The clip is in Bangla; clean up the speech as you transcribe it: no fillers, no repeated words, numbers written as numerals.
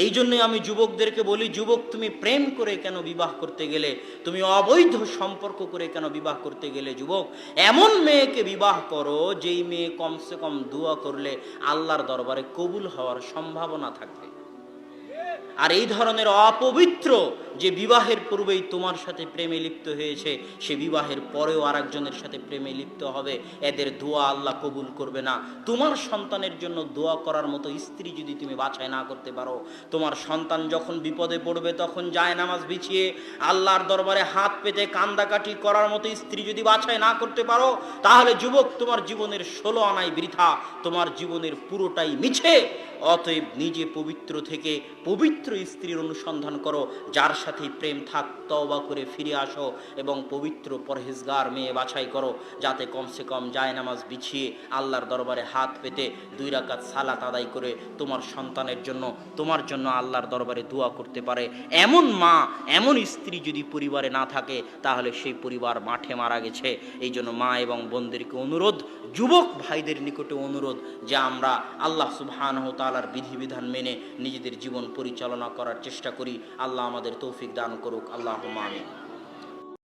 এই জন্যই আমি যুবকদেরকে বলি, যুবক তুমি প্রেম করে কেন বিবাহ করতে গেলে, তুমি অবৈধ সম্পর্ক করে কেন বিবাহ করতে গেলে? যুবক, এমন মেয়েকে বিবাহ করো যেই মেয়ে কমসে কম দোয়া করলে আল্লাহর দরবারে কবুল হওয়ার সম্ভাবনা থাকবে। আর এই ধরনের অপবিত্র যে বিবাহের পূর্বেই তোমার সাথে প্রেমে লিপ্ত হয়েছে, সে বিবাহের পরেও আরেকজনের সাথে প্রেমে লিপ্ত হবে, এদের দোয়া আল্লাহ কবুল করবে না। তোমার সন্তানের জন্য দোয়া করার মতো স্ত্রী যদি তুমি বাছাই না করতে পারো, তোমার সন্তান যখন বিপদে পড়বে তখন যায় নামাজ বিছিয়ে আল্লাহর দরবারে হাত পেতে কান্দাকাটি করার মতো স্ত্রী যদি বাছাই না করতে পারো, তাহলে যুবক তোমার জীবনের 16 আনাই বৃথা, তোমার জীবনের পুরোটাই মিছে। অতএব নিজে পবিত্র থেকে পবিত্র স্ত্রীর অনুসন্ধান করো, যার সাথে প্রেম থাক, তওবা করে ফিরে আসো এবং পবিত্র পরহেজগার মেয়ে বাছাই করো, যাতে কমসে কম জায়নামাজ বিছিয়ে আল্লাহর দরবারে হাত পেতে 2 রাকাত সালাত আদায় করে তোমার সন্তানের জন্য, তোমার জন্য আল্লাহর দরবারে দোয়া করতে পারে। এমন মা, এমন স্ত্রী যদি পরিবারে না থাকে, তাহলে সেই পরিবার মাঠে মারা গেছে। এই জন্য মা এবং বোনদেরকে অনুরোধ, যুবক ভাইদের নিকটে অনুরোধ, যে আমরা আল্লাহ সুবহানাহু ওয়া তাআলার বিধিবিধান মেনে নিজেদের জীবন পরিচালনা করার চেষ্টা করি। আল্লাহ আমাদের তৌফিক দান করুক। আল্লাহুম্মা আমিন।